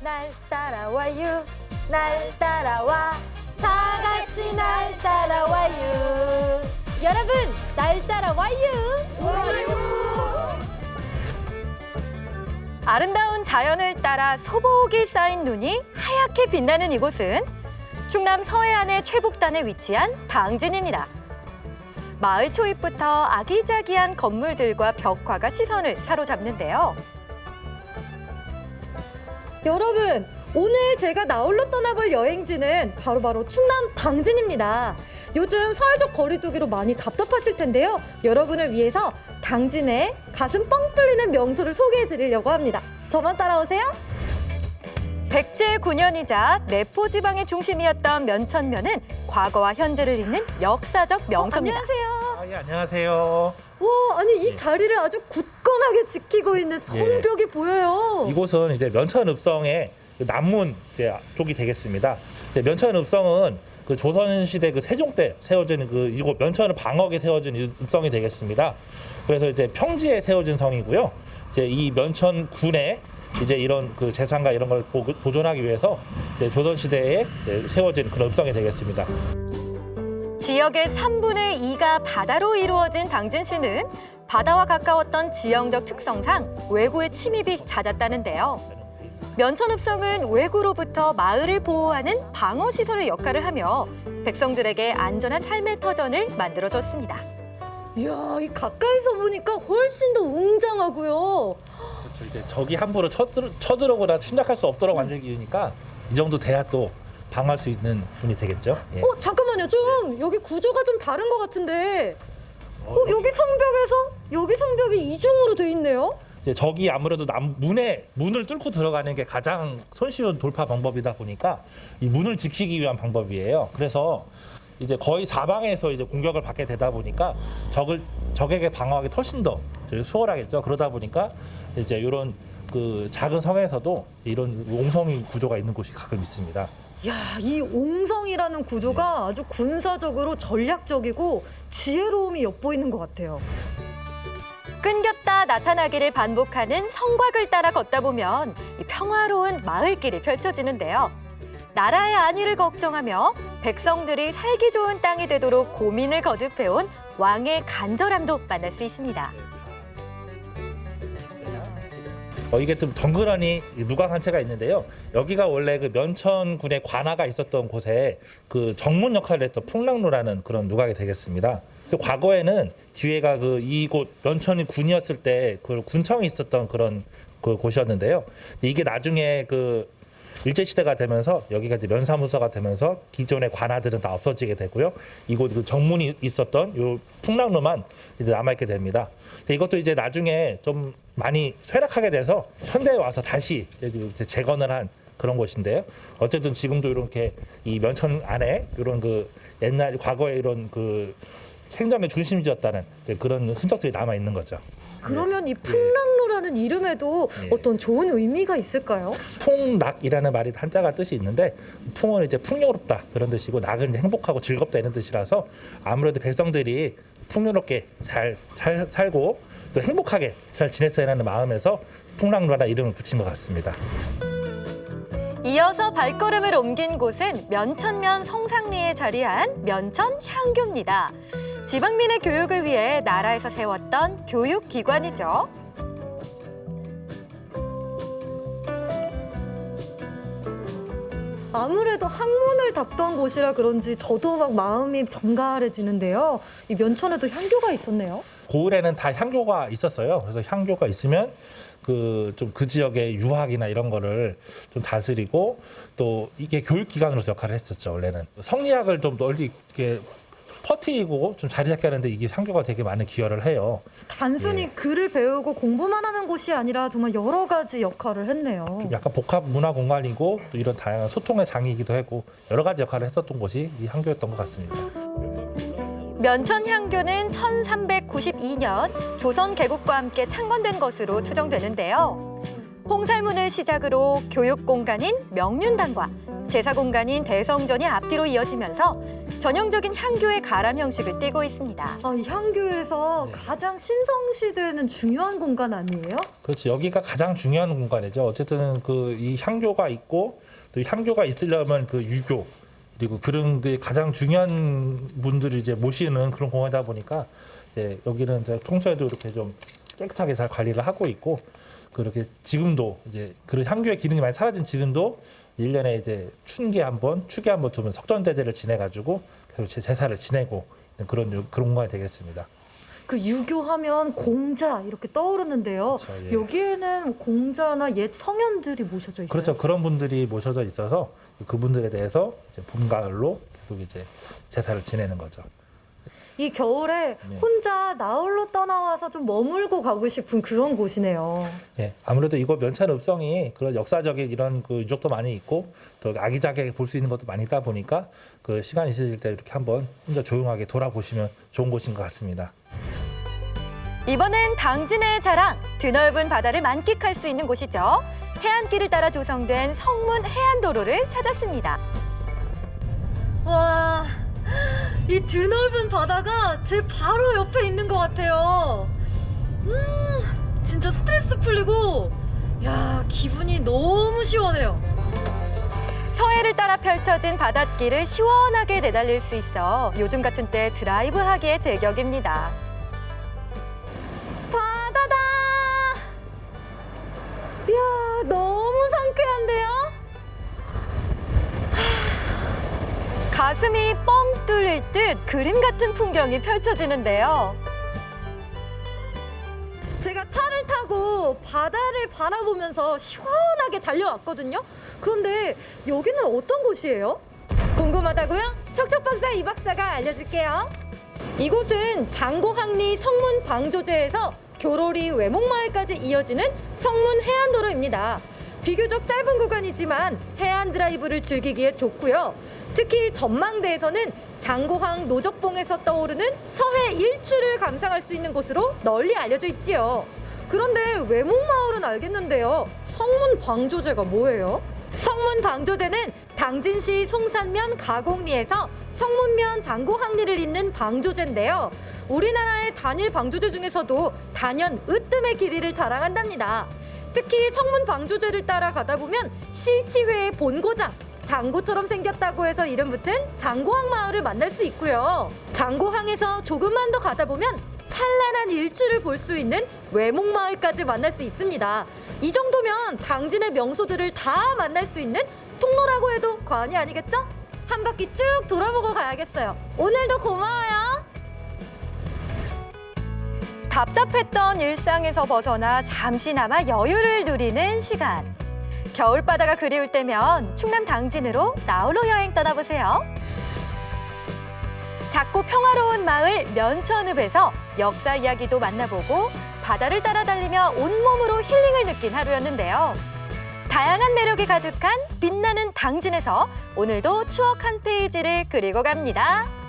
날 따라와요. 날 따라와. 다 같이 날 따라와요. 여러분, 날 따라와요. 아름다운 자연을 따라 소복이 쌓인 눈이 하얗게 빛나는 이곳은 충남 서해안의 최북단에 위치한 당진입니다. 마을 초입부터 아기자기한 건물들과 벽화가 시선을 사로잡는데요. 여러분, 오늘 제가 나홀로 떠나볼 여행지는 바로 충남 당진입니다. 요즘 사회적 거리두기로 많이 답답하실 텐데요. 여러분을 위해서 당진의 가슴 뻥 뚫리는 명소를 소개해드리려고 합니다. 저만 따라오세요. 백제 9년이자 내포지방의 중심이었던 면천면은 과거와 현재를 잇는 역사적 명소입니다. 안녕하세요. 예, 안녕하세요. 와, 아니 이 자리를 아주 굳건하게 지키고 있는 성벽이 보여요. 이곳은 이제 면천읍성의 그 남문 이제 쪽이 되겠습니다. 면천읍성은 그 조선시대 그 세종 때 세워진 그 이곳 면천을 방어하게 세워진 읍성이 되겠습니다. 그래서 이제 평지에 세워진 성이고요. 이제 이 면천군에 이제 이런 그 재산과 이런 걸 보존하기 위해서 이제 조선시대에 세워진 그런 읍성이 되겠습니다. 지역의 3분의 2가 바다로 이루어진 당진시는 바다와 가까웠던 지형적 특성상 외구의 침입이 잦았다는데요. 면천읍성은 외구로부터 마을을 보호하는 방어시설의 역할을 하며 백성들에게 안전한 삶의 터전을 만들어줬습니다. 이야, 이 가까이서 보니까 훨씬 더 웅장하고요. 그렇죠. 이제 적이 함부로 쳐들어오거나 침략할 수 없도록 만들기니까 이 정도 돼야 또 방어할 수 있는 분이 되겠죠. 예. 잠깐만요. 좀 여기 구조가 좀 다른 것 같은데. 여기 성벽이 이중으로 돼 있네요. 이제 적이 아무래도 문을 뚫고 들어가는 게 가장 손쉬운 돌파 방법이다 보니까 이 문을 지키기 위한 방법이에요. 그래서 이제 거의 사방에서 이제 공격을 받게 되다 보니까 적에게 방어하기 훨씬 더 수월하겠죠. 그러다 보니까 이제 이런 그 작은 성에서도 이런 옹성이 구조가 있는 곳이 가끔 있습니다. 이야, 이 옹성이라는 구조가 아주 군사적으로 전략적이고 지혜로움이 엿보이는 것 같아요. 끊겼다 나타나기를 반복하는 성곽을 따라 걷다 보면 이 평화로운 마을길이 펼쳐지는데요. 나라의 안위를 걱정하며 백성들이 살기 좋은 땅이 되도록 고민을 거듭해온 왕의 간절함도 만날 수 있습니다. 이게 좀 덩그러니 누각 한 채가 있는데요. 여기가 원래 그 면천군의 관아가 있었던 곳에 그 정문 역할을 했던 풍랑로라는 그런 누각이 되겠습니다. 그래서 과거에는 뒤에가 그 이곳 면천이 군이었을 때 그 군청이 있었던 그런 그 곳이었는데요. 이게 나중에 그 일제시대가 되면서 여기가 이제 면사무소가 되면서 기존의 관아들은 다 없어지게 되고요. 이곳 그 정문이 있었던 요 풍랑로만 이제 남아있게 됩니다. 이것도 이제 나중에 좀 많이 쇠락하게 돼서 현대에 와서 다시 이제 재건을 한 그런 곳인데요. 어쨌든 지금도 이렇게 이 면천 안에 이런 그 옛날 과거에 이런 그 행정의 중심지였다는 그런 흔적들이 남아 있는 거죠. 그러면 이 풍랑로라는 이름에도 어떤 좋은 의미가 있을까요? 풍락이라는 말이 한자가 뜻이 있는데 풍은 이제 풍요롭다 그런 뜻이고 낙은 이제 행복하고 즐겁다 이런 뜻이라서 아무래도 백성들이 풍요롭게 잘 살고 또 행복하게 잘 지냈어야 하는 마음에서 풍랑로라는 이름을 붙인 것 같습니다. 이어서 발걸음을 옮긴 곳은 면천면 성상리에 자리한 면천향교입니다. 지방민의 교육을 위해 나라에서 세웠던 교육기관이죠. 아무래도 학문을 답도한 곳이라 그런지 저도 막 마음이 정갈해지는데요. 이 면천에도 향교가 있었네요. 고을에는 다 향교가 있었어요. 그래서 향교가 있으면 그 지역의 유학이나 이런 거를 좀 다스리고 또 이게 교육기관으로서 역할을 했었죠. 원래는 성리학을 좀 널리 이렇게 퍼뜨리고 좀 자리 잡게 하는데 이게 향교가 되게 많은 기여를 해요. 단순히 글을 배우고 공부만 하는 곳이 아니라 정말 여러 가지 역할을 했네요. 좀 약간 복합 문화 공간이고 또 이런 다양한 소통의 장이기도 하고 여러 가지 역할을 했었던 곳이 이 향교였던 것 같습니다. 면천향교는 1392년 조선 개국과 함께 창건된 것으로 추정되는데요. 홍살문을 시작으로 교육 공간인 명륜당과 제사 공간인 대성전이 앞뒤로 이어지면서 전형적인 향교의 가람 형식을 띠고 있습니다. 이 향교에서 네. 가장 신성시되는 중요한 공간 아니에요? 그렇지. 여기가 가장 중요한 공간이죠. 어쨌든 그 이 향교가 있고 또 이 향교가 있으려면 그 유교 그리고 그런 게 가장 중요한 분들이 이제 모시는 그런 공간이다 보니까 여기는 이제 평소에도 이렇게 좀 깨끗하게 잘 관리를 하고 있고 그렇게 지금도 이제 그런 향교의 기능이 많이 사라진 지금도 1년에 이제 춘기에 한 번, 추기에 한 번 두면 석전대제를 지내가지고 계속 제사를 지내고 그런 공간이 되겠습니다. 그 유교하면 공자 이렇게 떠오르는데요. 그렇죠, 예. 여기에는 공자나 옛 성현들이 모셔져 있어요. 그렇죠. 그런 분들이 모셔져 있어서 그분들에 대해서 이제 봄가을로 계속 이제 제사를 지내는 거죠. 이 겨울에 네. 혼자 나홀로 떠나와서 좀 머물고 가고 싶은 그런 곳이네요. 예, 아무래도 이곳 면천읍성이 그런 역사적인 이런 그 유적도 많이 있고 또 아기자기하게 볼 수 있는 것도 많이 있다 보니까 그 시간 있으실 때 이렇게 한번 혼자 조용하게 돌아보시면 좋은 곳인 것 같습니다. 이번엔 당진의 자랑, 드넓은 바다를 만끽할 수 있는 곳이죠. 해안길을 따라 조성된 성문 해안도로를 찾았습니다. 와, 이 드넓은 바다가 제 바로 옆에 있는 것 같아요. 진짜 스트레스 풀리고, 야, 기분이 너무 시원해요. 서해를 따라 펼쳐진 바닷길을 시원하게 내달릴 수 있어 요즘 같은 때 드라이브하기에 제격입니다. 바다다! 이야, 너무 상쾌한데요? 가슴이 뻥 뚫릴 듯 그림 같은 풍경이 펼쳐지는데요. 제가 차를 타고 바다를 바라보면서 시원하게 달려왔거든요. 그런데 여기는 어떤 곳이에요? 궁금하다고요? 척척박사 이 박사가 알려줄게요. 이곳은 장고항리 성문 방조제에서 교로리 외목마을까지 이어지는 성문 해안도로입니다. 비교적 짧은 구간이지만 해안 드라이브를 즐기기에 좋고요. 특히 전망대에서는 장고항 노적봉에서 떠오르는 서해 일출을 감상할 수 있는 곳으로 널리 알려져 있지요. 그런데 외목마을은 알겠는데요. 성문 방조제가 뭐예요? 성문 방조제는 당진시 송산면 가곡리에서 성문면 장고항리를 잇는 방조제인데요. 우리나라의 단일 방조제 중에서도 단연 으뜸의 길이를 자랑한답니다. 특히 성문 방조제를 따라 가다 보면 실치회의 본고장 장고처럼 생겼다고 해서 이름 붙은 장고항 마을을 만날 수 있고요. 장고항에서 조금만 더 가다 보면 찬란한 일출을 볼 수 있는 외목마을까지 만날 수 있습니다. 이 정도면 당진의 명소들을 다 만날 수 있는 통로라고 해도 과언이 아니겠죠? 한 바퀴 쭉 돌아보고 가야겠어요. 오늘도 고마워요. 답답했던 일상에서 벗어나 잠시나마 여유를 누리는 시간. 겨울바다가 그리울 때면 충남 당진으로 나홀로 여행 떠나보세요. 작고 평화로운 마을 면천읍에서 역사 이야기도 만나보고 바다를 따라 달리며 온몸으로 힐링을 느낀 하루였는데요. 다양한 매력이 가득한 빛나는 당진에서 오늘도 추억 한 페이지를 그리고 갑니다.